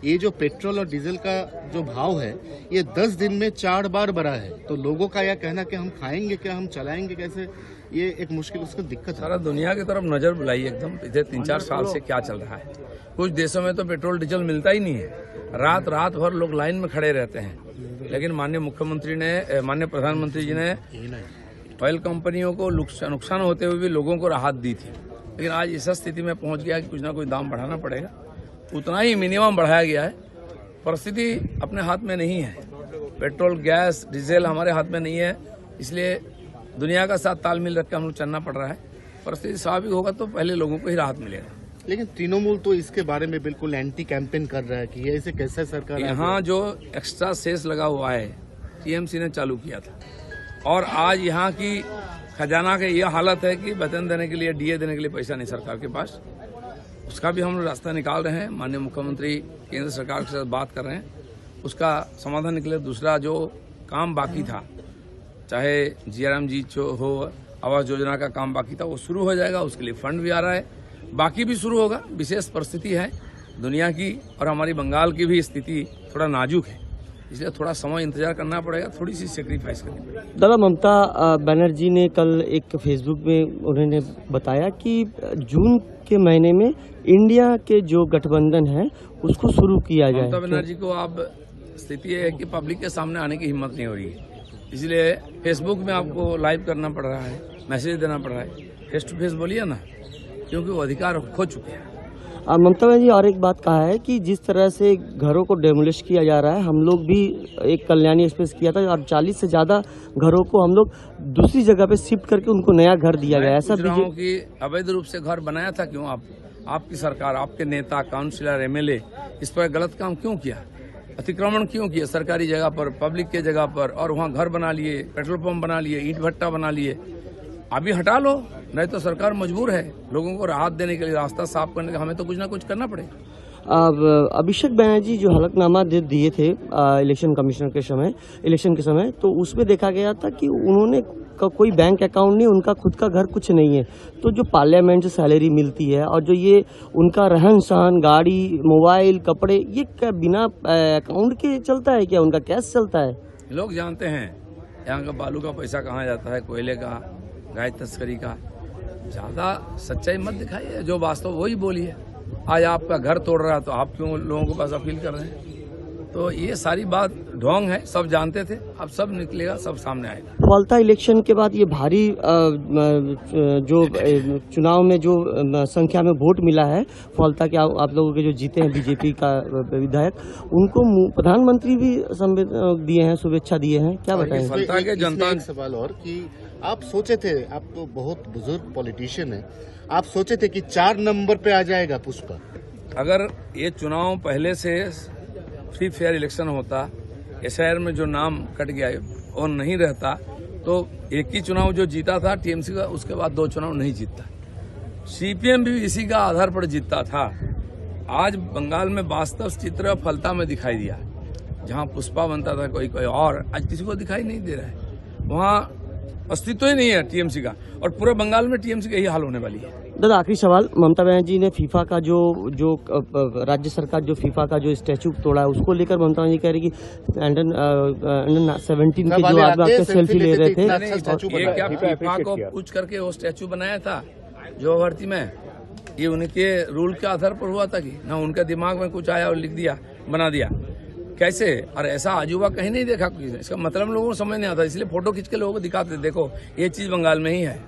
ये जो पेट्रोल और डीजल का जो भाव है ये 10 दिन में 4 बार बढ़ा है। तो लोगों का यह कहना कि हम खाएंगे क्या, हम चलाएंगे कैसे, ये एक मुश्किल उसको दिक्कत है। सारा दुनिया की तरफ नजर बुलाई एकदम। पिछले 3-4 साल से क्या चल रहा है। कुछ देशों में तो पेट्रोल डीजल मिलता ही नहीं है, रात भर लोग लाइन में खड़े रहते हैं। लेकिन माननीय प्रधानमंत्री जी ने ऑयल कंपनियों को नुकसान होते हुए भी लोगों को राहत दी थी। लेकिन आज इस स्थिति में पहुंच गया कि कुछ ना कुछ दाम बढ़ाना पड़ेगा। उतना ही मिनिमम बढ़ाया गया है। परिस्थिति अपने हाथ में नहीं है, पेट्रोल गैस डीजल हमारे हाथ में नहीं है, इसलिए दुनिया का साथ तालमेल रख के हम लोग चलना पड़ रहा है। परिस्थिति स्वाभाविक होगा तो पहले लोगों को ही राहत मिलेगा। लेकिन तृणमूल तो इसके बारे में बिल्कुल एंटी कैंपेन कर रहा है कि ये ऐसे कैसे सरकार। यहाँ जो एक्स्ट्रा सेस लगा हुआ है टीएमसी ने चालू किया था, और आज यहाँ की खजाना की यह हालत है कि वेतन देने के लिए, डीए देने के लिए पैसा नहीं सरकार के पास। उसका भी हम लोग रास्ता निकाल रहे हैं। माननीय मुख्यमंत्री केंद्र सरकार के साथ बात कर रहे हैं, उसका समाधान निकले। दूसरा जो काम बाकी था, चाहे जीआरएमजी हो, आवास योजना का काम बाकी था, वो शुरू हो जाएगा। उसके लिए फंड भी आ रहा है, बाकी भी शुरू होगा। विशेष परिस्थिति है दुनिया की, और हमारी बंगाल की भी स्थिति थोड़ा नाजुक है, इसलिए थोड़ा समय इंतजार करना पड़ेगा, थोड़ी सी सेक्रीफाइस करनी पड़ेगी। दादा, ममता बनर्जी ने कल एक फेसबुक में उन्होंने बताया कि जून के महीने में इंडिया के जो गठबंधन है उसको शुरू किया जाए। ममता बनर्जी को अब स्थिति है कि पब्लिक के सामने आने की हिम्मत नहीं हो रही है, इसलिए फेसबुक में आपको लाइव करना पड़ रहा है, मैसेज देना पड़ रहा है। फेस टू फेस बोलिए ना, क्योंकि वो अधिकार खो चुके हैं। ममता बनर्जी और एक बात कहा है कि जिस तरह से घरों को डेमोलिश किया जा रहा है, हम लोग भी एक कल्याणी एक्सप्रेस किया था और 40 से ज्यादा घरों को हम लोग दूसरी जगह पे शिफ्ट करके उनको नया घर दिया गया। ऐसा कि अवैध रूप से घर बनाया था क्यों आपकी सरकार, आपके नेता, काउंसिलर, एमएलए इस पर गलत काम क्यों किया, अतिक्रमण क्यों किया सरकारी जगह पर, पब्लिक के जगह पर, और वहाँ घर बना लिए, पेट्रोल पंप बना लिए, ईंट भट्टा बना लिए। अभी हटा लो, नहीं तो सरकार मजबूर है लोगों को राहत देने के लिए, रास्ता साफ करने का हमें तो कुछ ना कुछ करना पड़ेगा। अब अभिषेक बनर्जी जो हलफनामा दिए थे इलेक्शन कमिश्नर के समय, इलेक्शन के समय, तो उसमें देखा गया था कि उन्होंने कोई बैंक अकाउंट नहीं, उनका खुद का घर कुछ नहीं है। तो जो पार्लियामेंट से सैलरी मिलती है और जो ये उनका रहन सहन, गाड़ी, मोबाइल, कपड़े, ये क्या बिना अकाउंट के चलता है क्या, उनका कैश चलता है? लोग जानते हैं यहाँ का बालू का पैसा कहाँ जाता है, कोयले का, गाय तस्करी का। ज्यादा सच्चाई मत दिखाइए, जो वास्तव वही बोलिए। आज आपका घर तोड़ रहा है तो आप क्यों लोगों के पास अपील कर रहे हैं? तो ये सारी बात ढोंग है, सब जानते थे, अब सब निकलेगा, सब सामने आएगा। फलता इलेक्शन के बाद ये भारी जो चुनाव में जो संख्या में वोट मिला है फलता के, आप लोगों के जो जीते हैं बीजेपी का विधायक, उनको प्रधानमंत्री भी दिए हैं, शुभेच्छा दिए हैं, क्या बताएं? फलता के जनता। एक सवाल और कि आप सोचे थे, आप तो बहुत बुजुर्ग पॉलिटिशियन है, आप सोचे थे कि 4 नंबर पे आ जाएगा पुष्पा? अगर ये चुनाव पहले से फ्री फेयर इलेक्शन होता, एसआईआर में जो नाम कट गया और नहीं रहता, तो एक ही चुनाव जो जीता था टीएमसी का, उसके बाद 2 चुनाव नहीं जीतता। सीपीएम भी इसी का आधार पर जीतता था। आज बंगाल में वास्तव चित्र फलता में दिखाई दिया, जहां पुष्पा बनता था कोई और, आज किसी को दिखाई नहीं दे रहा है। वहां अस्तित्व ही नहीं है टीएमसी का, और पूरे बंगाल में टीएमसी का यही हाल होने वाली है। दादा, आखिरी सवाल, ममता बनर्जी ने फीफा का जो राज्य सरकार जो फीफा का जो स्टैचू तोड़ा है, उसको लेकर ममता बनर्जी कह रही कि अंडर 17 के जो आपके सेल्फी ले रहे थे, ये क्या फीफा को पूछ करके वो स्टैचू बनाया था जो भर्ती में? ये उनके रूल के आधार पर हुआ था कि ना उनके दिमाग में कुछ आया और लिख दिया, बना दिया? कैसे? और ऐसा अजूबा कहीं नहीं देखा किसी ने। इसका मतलब लोगों को समझ नहीं आता, इसलिए फोटो खींच के लोगों को दिखाते, देखो ये चीज बंगाल में ही है।